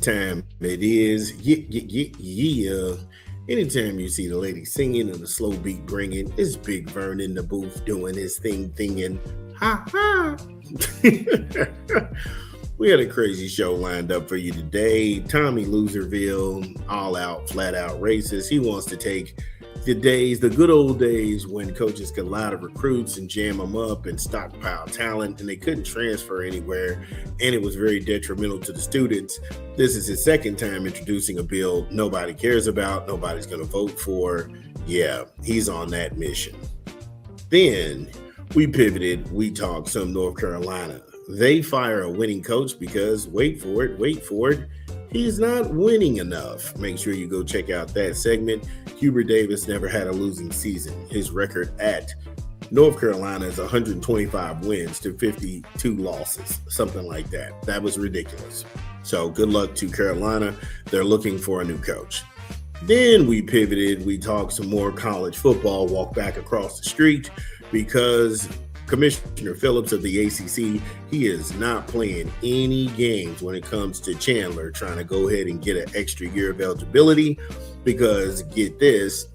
Time it is, yeah. Anytime you see the lady singing and the slow beat bringing, it's Big Vern in the booth doing his thinging. Ha ha. We had a crazy show lined up for you today. Tommy Loserville, all out, flat out racist. He wants to take the good old days when coaches could lie to recruits and jam them up and stockpile talent, and they couldn't transfer anywhere, and it was very detrimental to the students. This is his second time introducing a bill nobody cares about, nobody's going to vote for. Yeah, he's on that mission. Then we pivoted, we talked some North Carolina. They fire a winning coach because, wait for it, he's not winning enough. Make sure you go check out that segment. Hubert Davis never had a losing season. His record at North Carolina is 125 wins to 52 losses, something like that. That was ridiculous. So good luck to Carolina. They're looking for a new coach. Then we pivoted. We talked some more college football, walked back across the street because Commissioner Phillips of the ACC, he is not playing any games when it comes to Chandler trying to go ahead and get an extra year of eligibility because, get this,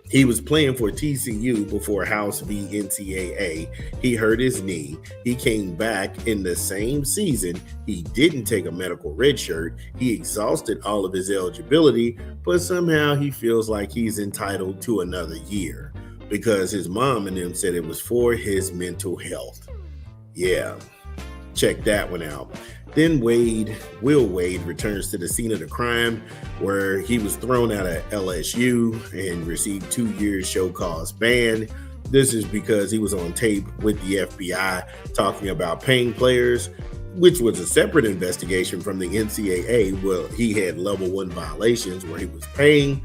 he was playing for TCU before House v. NCAA. He hurt his knee. He came back in the same season. He didn't take a medical red shirt. He exhausted all of his eligibility, but somehow he feels like he's entitled to another year because his mom and them said it was for his mental health. Yeah, check that one out. Then Will Wade returns to the scene of the crime where he was thrown out of LSU and received 2 years show cause ban. This is because he was on tape with the FBI talking about paying players, which was a separate investigation from the NCAA. Well, he had level 1 violations where he was paying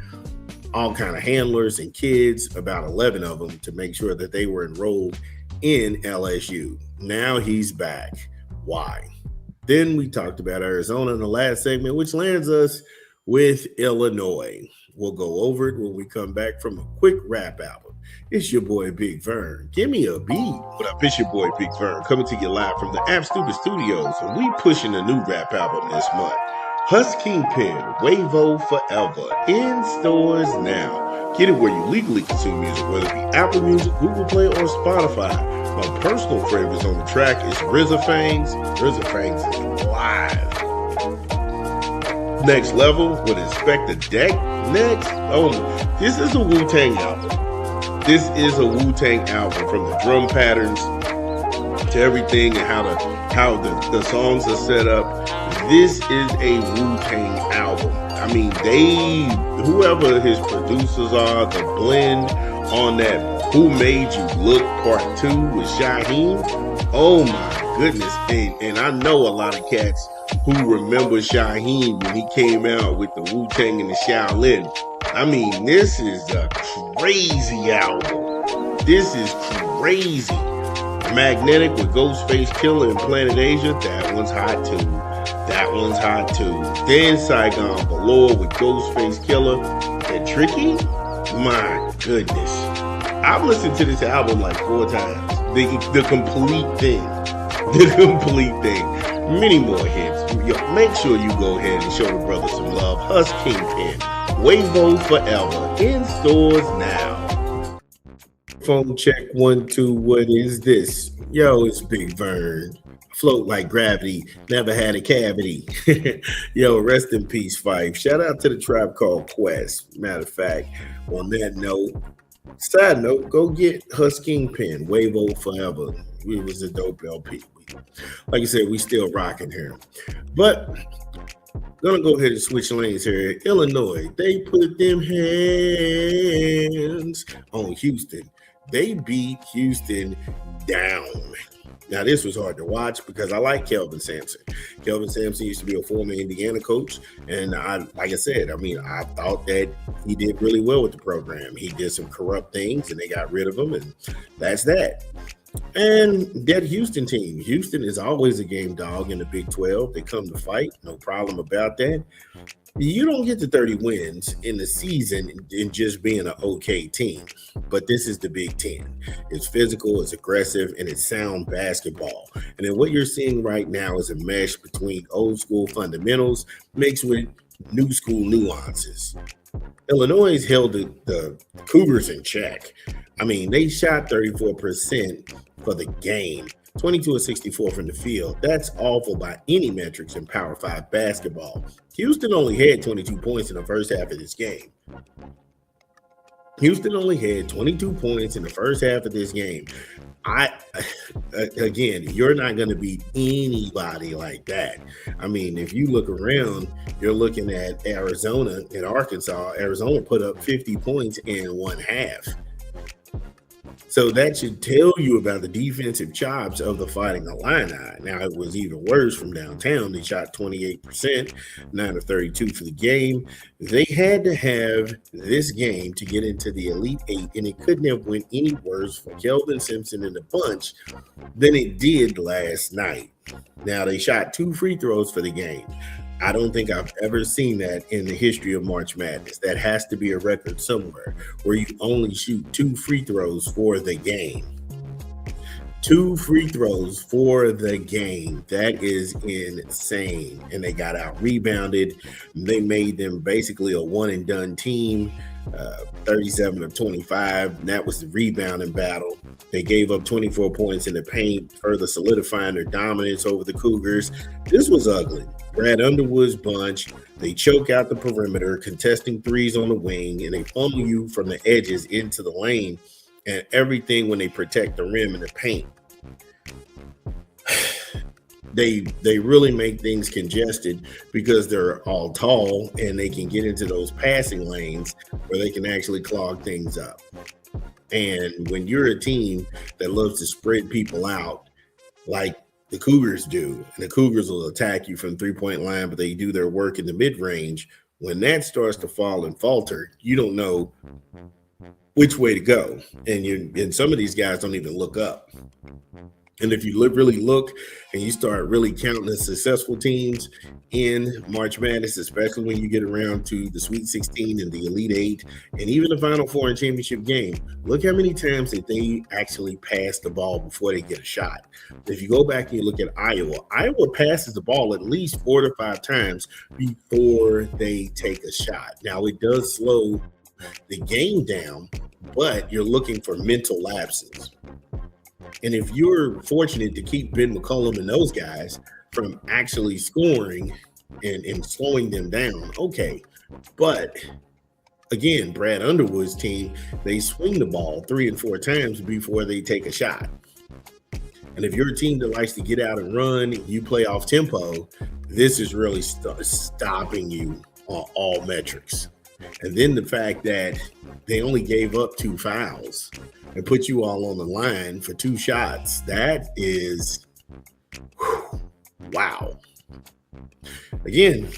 all kind of handlers and kids, about 11 of them, to make sure that they were enrolled in LSU. Now he's back. Why? Then we talked about Arizona in the last segment, which lands us with Illinois. We'll go over it when we come back from a quick rap album. It's your boy Big Vern. Give me a beat. What up? It's your boy Big Vern coming to you live from the App Stupid Studios, and we pushing a new rap album this month. Husk Kingpin, Wavo Forever, in stores now. Get it where you legally consume music, whether it be Apple Music, Google Play, or Spotify. My personal favorites on the track is RZA Fangs. RZA Fangs is live. Next Level with Inspector Deck. Next, this is a Wu-Tang album. This is a Wu-Tang album, from the drum patterns to everything and how the songs are set up. This is a Wu-Tang album. I mean, whoever his producers are, the blend on that Who Made You Look Part 2 with Shaheem. Oh my goodness. And I know a lot of cats who remember Shaheem when he came out with the Wu-Tang and the Shaolin. I mean, this is a crazy album. This is crazy. Magnetic with Ghostface Killer and Planet Asia. That one's hot too. Then Saigon Valor with Ghostface Killer and Tricky. My goodness. I've listened to this album like 4 times. The complete thing. Many more hits. Make sure you go ahead and show the brother some love. Husk Kingpin, Wavo Forever, in stores now. Phone check 1 2. What is this? Yo, it's Big Vern. Float like gravity, never had a cavity. Yo, rest in peace, Fife. Shout out to the Tribe Called Quest. Matter of fact, on that note, side note, go get Husk Kingpin, Wavo Forever. It was a dope LP. Like I said, we still rocking here. But gonna go ahead and switch lanes here. Illinois, they put them hands on Houston. They beat Houston down. Now, this was hard to watch because I like Kelvin Sampson. Kelvin Sampson used to be a former Indiana coach. And like I said, I thought that he did really well with the program. He did some corrupt things and they got rid of him, and that's that. And that Houston team, Houston is always a game dog in the Big 12. They come to fight, no problem about that. You don't get to 30 wins in the season in just being an okay team. But this is the Big Ten. It's physical, it's aggressive, and it's sound basketball. And then what you're seeing right now is a mesh between old school fundamentals mixed with new school nuances. Illinois held the Cougars in check. I mean, they shot 34% for the game, 22 of 64 from the field. That's awful by any metrics in Power 5 basketball. Houston only had 22 points in the first half of this game. Houston only had 22 points in the first half of this game. Again, you're not going to beat anybody like that. I mean, if you look around, you're looking at Arizona and Arkansas. Arizona put up 50 points in one half. So that should tell you about the defensive chops of the Fighting Illini. Now, it was even worse from downtown. They shot 28%, 9 of 32 for the game. They had to have this game to get into the Elite Eight, and it couldn't have went any worse for Kelvin Simpson and the bunch than it did last night. Now, they shot 2 free throws for the game. I don't think I've ever seen that in the history of March Madness. That has to be a record somewhere where you only shoot 2 free throws for the game. 2 free throws for the game. That is insane. And they got out rebounded. They made them basically a one and done team. 37 of 25. That was the rebounding battle. They gave up 24 points in the paint, further solidifying their dominance over the Cougars. This was ugly. Brad Underwood's bunch, they choke out the perimeter, contesting threes on the wing, and they funnel you from the edges into the lane and everything when they protect the rim and the paint. They really make things congested because they're all tall and they can get into those passing lanes where they can actually clog things up. And when you're a team that loves to spread people out like the Cougars do, and the Cougars will attack you from three-point line, but they do their work in the mid-range, when that starts to fall and falter, you don't know which way to go. And some of these guys don't even look up. And if you really look and you start really counting the successful teams in March Madness, especially when you get around to the Sweet 16 and the Elite Eight and even the Final Four and championship game, look how many times that they actually pass the ball before they get a shot. If you go back and you look at Iowa passes the ball at least 4 to 5 times before they take a shot. Now, it does slow the game down, but you're looking for mental lapses. And if you're fortunate to keep Ben McCollum and those guys from actually scoring and slowing them down, okay. But again, Brad Underwood's team, they swing the ball 3 and 4 times before they take a shot. And if you're a team that likes to get out and run, you play off tempo, this is really stopping you on all metrics. And then the fact that they only gave up 2 fouls and put you all on the line for 2 shots, that is, wow. Again,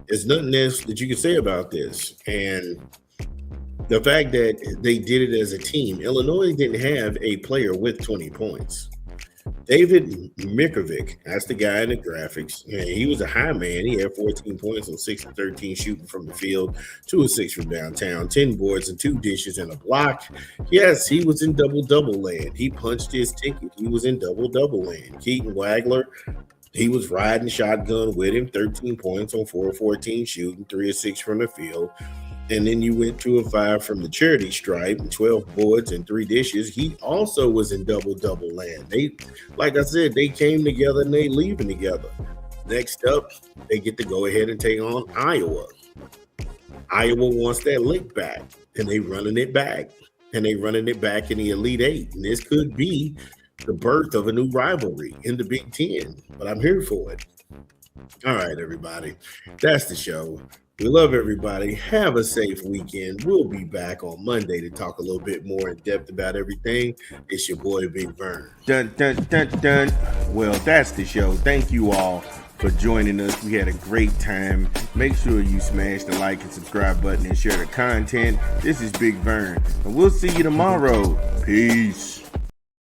there's nothing else that you can say about this. And the fact that they did it as a team, Illinois didn't have a player with 20 points. David Mikovic, that's the guy in the graphics. And he was a high man. He had 14 points on 6 of 13 shooting from the field, 2 of 6 from downtown, 10 boards and 2 dishes and a block. Yes, he was in double-double land. He punched his ticket. He was in double-double land. Keaton Wagler, he was riding shotgun with him, 13 points on 4 of 14 shooting, 3 of 6 from the field. And then you went 2 of 5 from the charity stripe, 12 boards and 3 dishes. He also was in double-double land. They, like I said, they came together and they leaving together. Next up, they get to go ahead and take on Iowa. Iowa wants that lick back, and they running it back. And they running it back in the Elite Eight. And this could be the birth of a new rivalry in the Big Ten. But I'm here for it. All right, everybody. That's the show. We love everybody. Have a safe weekend. We'll be back on Monday to talk a little bit more in depth about everything. It's your boy, Big Vern. Dun, dun, dun, dun. Well, that's the show. Thank you all for joining us. We had a great time. Make sure you smash the like and subscribe button and share the content. This is Big Vern, and we'll see you tomorrow. Peace.